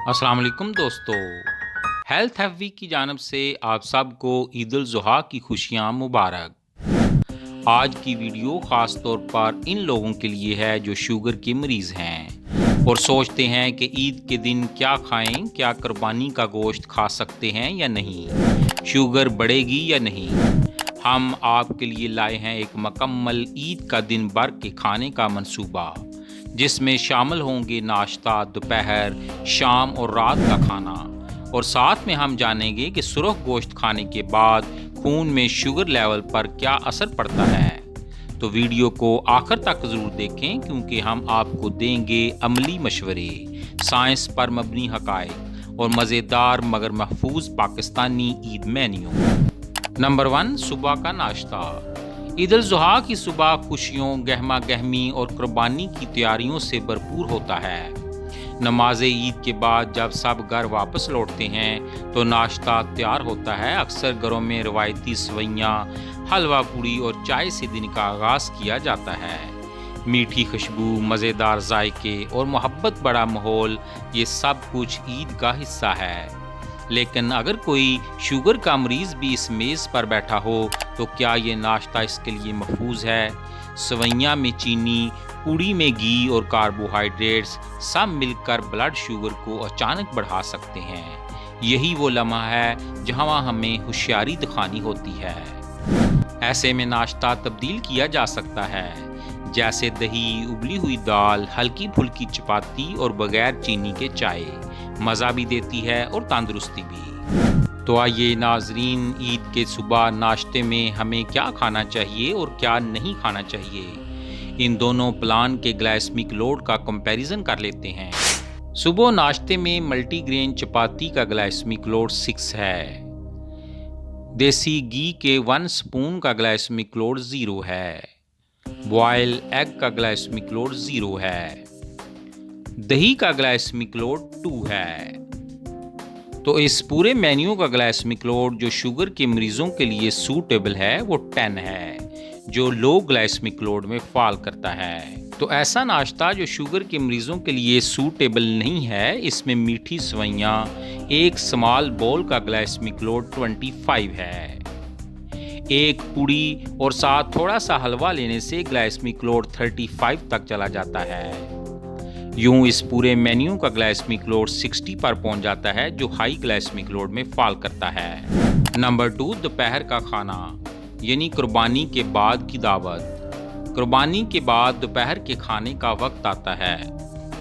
अस्सलाम वालेकुम दोस्तों। हेल्थ हैवी की जानब से आप सबको ईद उल ज़ुहा की खुशियाँ मुबारक। आज की वीडियो ख़ास तौर पर इन लोगों के लिए है जो शुगर के मरीज़ हैं और सोचते हैं कि ईद के दिन क्या खाएं, क्या कुर्बानी का गोश्त खा सकते हैं या नहीं, शुगर बढ़ेगी या नहीं। हम आपके लिए लाए हैं एक मुकम्मल ईद का दिन भर के खाने का मंसूबा, जिसमें शामिल होंगे नाश्ता, दोपहर, शाम और रात का खाना। और साथ में हम जानेंगे कि सुरख गोश्त खाने के बाद खून में शुगर लेवल पर क्या असर पड़ता है। तो वीडियो को आखिर तक ज़रूर देखें, क्योंकि हम आपको देंगे अमली मशवरे, साइंस पर मबनी हक़ाइक़ और मज़ेदार मगर महफूज पाकिस्तानी ईद मेन्यू। नंबर 1, सुबह का नाश्ता। ईद उल ज़ुहा की सुबह खुशियों, गहमा गहमी और कुर्बानी की तैयारियों से भरपूर होता है। नमाज ईद के बाद जब सब घर वापस लौटते हैं तो नाश्ता तैयार होता है। अक्सर घरों में रवायती सवैयाँ, हलवा पूड़ी और चाय से दिन का आगाज़ किया जाता है। मीठी खुशबू, मज़ेदार जायके और मोहब्बत बड़ा माहौल, ये सब कुछ ईद का हिस्सा है। लेकिन अगर कोई शुगर का मरीज़ भी इस मेज़ पर बैठा हो तो क्या ये नाश्ता इसके लिए महफूज है? सवैयाँ में चीनी, पूड़ी में घी और कार्बोहाइड्रेट्स सब मिलकर ब्लड शुगर को अचानक बढ़ा सकते हैं। यही वो लम्हा है जहाँ हमें होशियारी दिखानी होती है। ऐसे में नाश्ता तब्दील किया जा सकता है, जैसे दही, उबली हुई दाल, हल्की फुल्की चपाती और बगैर चीनी के चाय। मज़ा भी देती है और तंदुरुस्ती भी। तो आइए नाजरीन, ईद के सुबह नाश्ते में हमें क्या खाना चाहिए और क्या नहीं खाना चाहिए, इन दोनों प्लान के ग्लाइसेमिक लोड का कंपैरिजन कर लेते हैं। सुबह नाश्ते में मल्टीग्रेन चपाती का ग्लाइसेमिक लोड 6 है। देसी घी के 1 स्पून का ग्लाइसेमिक लोड 0 है। बॉयल एग का ग्लाइसेमिक लोड 0 है। दही का ग्लाइसेमिक लोड 2 है। तो इस पूरे मेन्यू का ग्लाइसेमिक लोड जो शुगर के मरीजों के लिए सूटेबल है वो 10 है, जो लो ग्लाइसेमिक लोड में फॉल करता है। तो ऐसा नाश्ता जो शुगर के मरीजों के लिए सूटेबल नहीं है, इसमें मीठी सवैयाँ, एक स्मॉल बोल का ग्लाइसेमिक लोड 25 है। एक पूड़ी और साथ थोड़ा सा हलवा लेने से ग्लाइसेमिक लोड 35 तक चला जाता है। यूं इस पूरे मेन्यू का ग्लाइसेमिक लोड 60 पर पहुंच जाता है, जो हाई ग्लाइसेमिक लोड में फॉल करता है। नंबर 2, दोपहर का खाना, यानी कुर्बानी के बाद की दावत। कुर्बानी के बाद दोपहर के खाने का वक्त आता है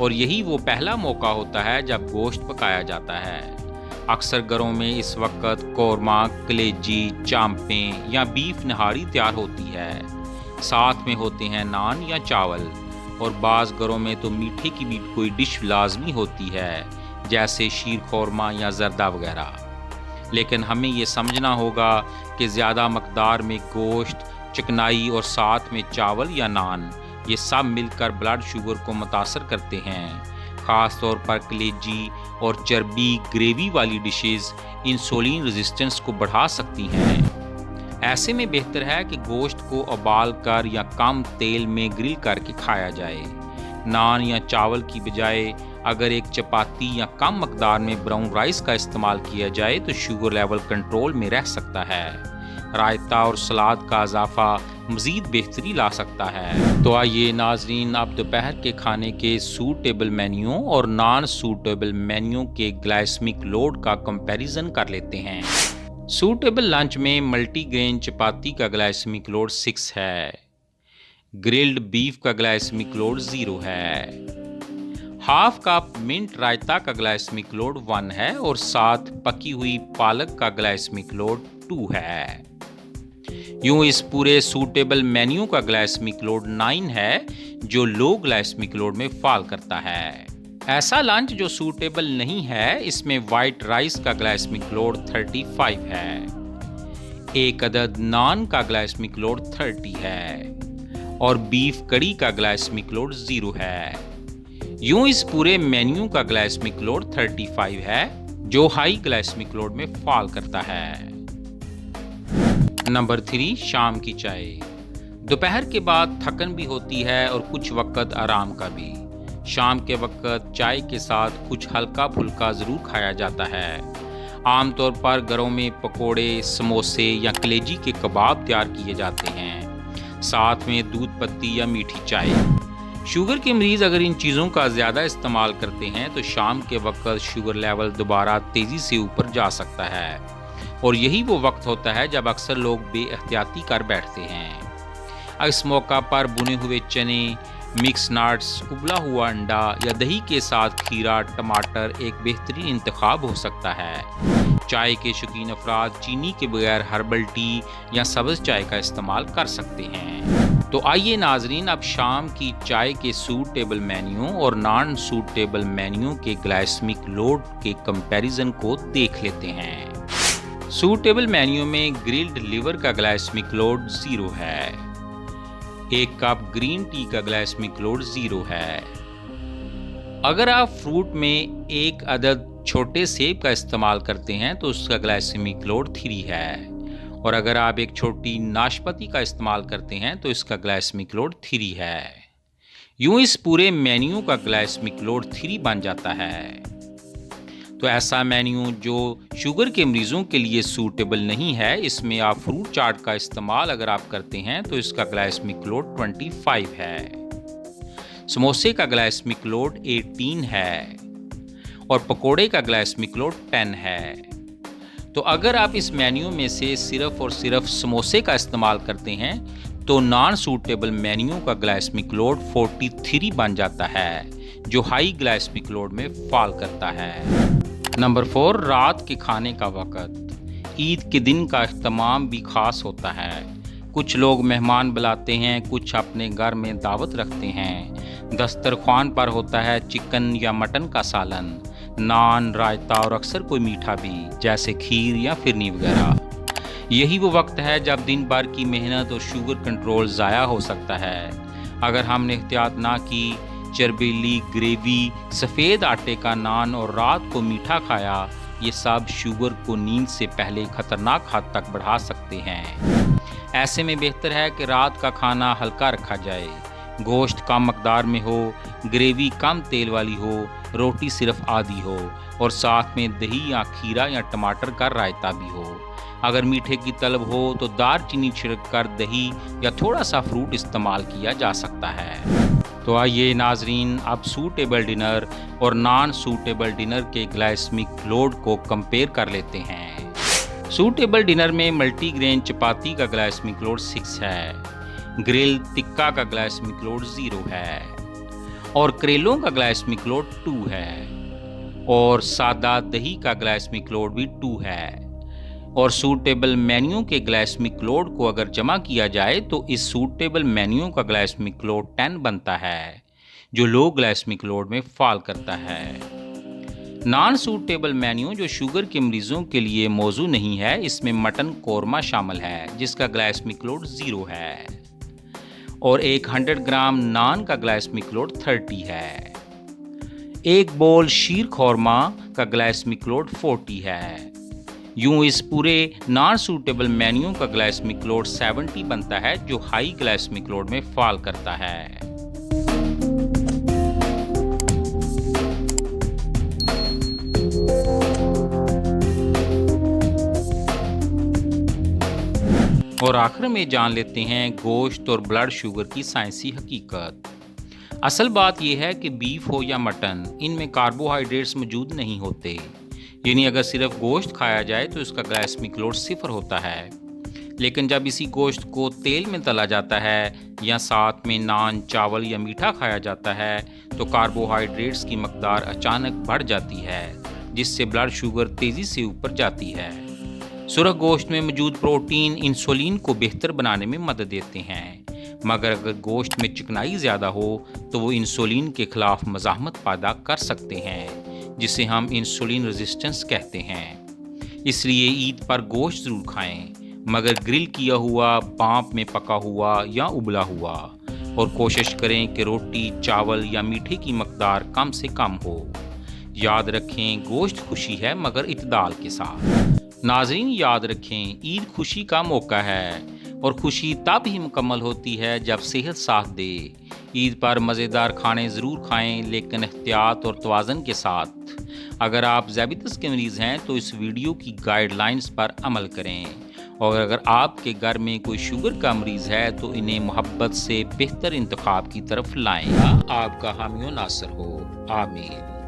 और यही वो पहला मौका होता है जब गोश्त पकाया जाता है। अक्सर घरों में इस वक्त कौरमा, कलेजी, चांपें या बीफ नहारी तैयार होती है। साथ में होते हैं नान या चावल, और बाज़ घरों में तो मीठे की भी कोई डिश लाजमी होती है, जैसे शीर खौरमा या जर्दा वगैरह। लेकिन हमें ये समझना होगा कि ज़्यादा मकदार में गोश्त, चिकनाई और साथ में चावल या नान, ये सब मिलकर ब्लड शुगर को मुतासर करते हैं। ख़ास तौर पर कलेजी और चर्बी ग्रेवी वाली डिशेस इंसुलिन रेजिस्टेंस को बढ़ा सकती हैं। ऐसे में बेहतर है कि गोश्त को उबाल कर या कम तेल में ग्रिल करके खाया जाए। नान या चावल की बजाय अगर एक चपाती या कम मकदार में ब्राउन राइस का इस्तेमाल किया जाए तो शुगर लेवल कंट्रोल में रह सकता है। रायता और सलाद का इजाफा मज़ीद बेहतरी ला सकता है। तो आइए नाजरीन, आप दोपहर के खाने के सूटेबल मेन्यू और नॉन सूटेबल मेन्यू के ग्लाइसेमिक लोड का कंपैरिजन कर लेते हैं। सूटेबल लंच में मल्टीग्रेन चपाती का ग्लाइसेमिक लोड 6 है। ग्रिल्ड बीफ का ग्लाइसेमिक लोड 0 है। हाफ कप मिंट रायता का ग्लाइसेमिक लोड 1 है और साथ पकी हुई पालक का ग्लाइसेमिक लोड 2 है। यूं इस पूरे सूटेबल मेन्यू का ग्लाइसेमिक लोड 9 है, जो लो ग्लाइसेमिक लोड में फॉल करता है। ऐसा लंच जो सूटेबल नहीं है, इसमें वाइट राइस का ग्लाइसेमिक लोड 35 है। एक अदद नान का ग्लाइसेमिक लोड 30 है और बीफ कड़ी का ग्लाइसेमिक लोड 0 है। यूं इस पूरे मेन्यू का ग्लाइसेमिक लोड 35 है, जो हाई ग्लाइसेमिक लोड में फॉल करता है। नंबर 3, शाम की चाय। दोपहर के बाद थकन भी होती है और कुछ वक्त आराम का भी। शाम के वक्त चाय के साथ कुछ हल्का फुल्का ज़रूर खाया जाता है। आमतौर पर घरों में पकोड़े, समोसे या कलेजी के कबाब तैयार किए जाते हैं, साथ में दूध पत्ती या मीठी चाय। शुगर के मरीज़ अगर इन चीज़ों का ज़्यादा इस्तेमाल करते हैं तो शाम के वक्त शुगर लेवल दोबारा तेज़ी से ऊपर जा सकता है, और यही वो वक्त होता है जब अक्सर लोग बेएहतियाती कर बैठते हैं। इस मौका पर भुने हुए चने, मिक्स नट्स, उबला हुआ अंडा या दही के साथ खीरा, टमाटर एक बेहतरीन इंतखाब हो सकता है। चाय के शौकीन अफराद चीनी के बगैर हर्बल टी या सब्ज़ चाय का इस्तेमाल कर सकते हैं। तो आइए नाजरीन, अब शाम की चाय के सूटेबल मेन्यू और नॉन सूटेबल मेन्यू के ग्लाइसेमिक लोड के कंपैरिजन को देख लेते हैं। सूटेबल मेन्यू में ग्रिल्ड लिवर का ग्लाइसेमिक लोड 0 है। 1 कप ग्रीन टी का ग्लाइसेमिक लोड 0 है। अगर आप फ्रूट में 1 अदद छोटे सेब का इस्तेमाल करते हैं तो उसका ग्लाइसेमिक लोड 3 है, और अगर आप एक छोटी नाशपाती का इस्तेमाल करते हैं तो इसका ग्लाइसेमिक लोड 3 है। यूं इस पूरे मेन्यू का ग्लाइसेमिक लोड 3 बन जाता है। तो ऐसा मेन्यू जो शुगर के मरीजों के लिए सूटेबल नहीं है, इसमें आप फ्रूट चाट का इस्तेमाल अगर आप करते हैं तो इसका ग्लाइसेमिक लोड 25 है। समोसे का ग्लाइसेमिक लोड 18 है, और पकोड़े का ग्लाइसेमिक लोड 10 है। तो अगर आप इस मेन्यू में से सिर्फ और सिर्फ समोसे का इस्तेमाल करते हैं तो नॉन सूटेबल मेन्यू का ग्लाइसेमिक लोड 43 बन जाता है, जो हाई ग्लाइसेमिक लोड में फॉल करता है। नंबर 4, रात के खाने का वक्त। ईद के दिन का इख्तिताम भी खास होता है। कुछ लोग मेहमान बुलाते हैं, कुछ अपने घर में दावत रखते हैं। दस्तरख्वान पर होता है चिकन या मटन का सालन, नान, रायता और अक्सर कोई मीठा भी, जैसे खीर या फिरनी वगैरह। यही वो वक्त है जब दिन भर की मेहनत और शुगर कंट्रोल ज़ाया हो सकता है। अगर हमने एहतियात ना की, चरबीली ग्रेवी, सफ़ेद आटे का नान और रात को मीठा खाया, ये सब शुगर को नींद से पहले खतरनाक हद तक बढ़ा सकते हैं। ऐसे में बेहतर है कि रात का खाना हल्का रखा जाए। गोश्त कम मकदार में हो, ग्रेवी कम तेल वाली हो, रोटी सिर्फ आधी हो, और साथ में दही या खीरा या टमाटर का रायता भी हो। अगर मीठे की तलब हो तो दारचीनी छिड़क कर दही या थोड़ा सा फ्रूट इस्तेमाल किया जा सकता है। तो आइए नाजरीन, अब सूटेबल डिनर और नॉन सूटेबल डिनर के ग्लाइसेमिक लोड को कंपेयर कर लेते हैं। सूटेबल डिनर में मल्टीग्रेन चपाती का ग्लाइसेमिक लोड 6 है, ग्रिल टिक्का का ग्लाइसेमिक लोड 0 है, और करेलों का ग्लाइसेमिक लोड 2 है, और सादा दही का ग्लाइसेमिक लोड भी 2 है। और सूटेबल मेन्यू के ग्लाइसेमिक लोड को अगर जमा किया जाए तो इस सूटेबल मेन्यू का ग्लाइसेमिक लोड 10 बनता है, जो लो ग्लाइसेमिक लोड में फॉल करता है। नॉन सूटेबल मेन्यू जो शुगर के मरीजों के लिए मौजू नहीं है, इसमें मटन कोरमा शामिल है जिसका ग्लाइसेमिक लोड 0 है, और 100 ग्राम नान का ग्लाइसेमिक लोड 30 है। 1 बोल शीर खोरमा का ग्लाइसेमिक लोड 40 है। यूं इस पूरे नॉन सूटेबल मेन्यू का ग्लाइसेमिक लोड 70 बनता है, जो हाई ग्लाइसेमिक लोड में फॉल करता है। और आखिर में जान लेते हैं गोश्त और ब्लड शुगर की साइंसी हकीकत। असल बात यह है कि बीफ हो या मटन, इनमें कार्बोहाइड्रेट्स मौजूद नहीं होते। यानी अगर सिर्फ गोश्त खाया जाए तो इसका ग्लाइसेमिक लोड 0 होता है, लेकिन जब इसी गोश्त को तेल में तला जाता है या साथ में नान, चावल या मीठा खाया जाता है तो कार्बोहाइड्रेट्स की मकदार अचानक बढ़ जाती है, जिससे ब्लड शुगर तेज़ी से ऊपर जाती है। सुरख गोश्त में मौजूद प्रोटीन इंसुलिन को बेहतर बनाने में मदद देते हैं, मगर अगर गोश्त में चिकनाई ज़्यादा हो तो वो इंसुलिन के खिलाफ मज़ाहमत पैदा कर सकते हैं, जिसे हम इंसुलिन रेजिस्टेंस कहते हैं। इसलिए ईद पर गोश्त ज़रूर खाएं, मगर ग्रिल किया हुआ, भांप में पका हुआ या उबला हुआ, और कोशिश करें कि रोटी, चावल या मीठे की मकदार कम से कम हो। याद रखें, गोश्त खुशी है मगर इत्दाल के साथ। नाजरीन याद रखें, ईद खुशी का मौका है, और खुशी तब ही मुकम्मल होती है जब सेहत साथ दे। ईद पर मज़ेदार खाने ज़रूर खाएं, लेकिन एहतियात और तवाज़न के साथ। अगर आप ज़ैबितस के मरीज़ हैं तो इस वीडियो की गाइडलाइंस पर अमल करें, और अगर आपके घर में कोई शुगर का मरीज़ है तो इन्हें मोहब्बत से बेहतर इंतखाब की तरफ लाएं। आपका हामी नासर हो। आमीन।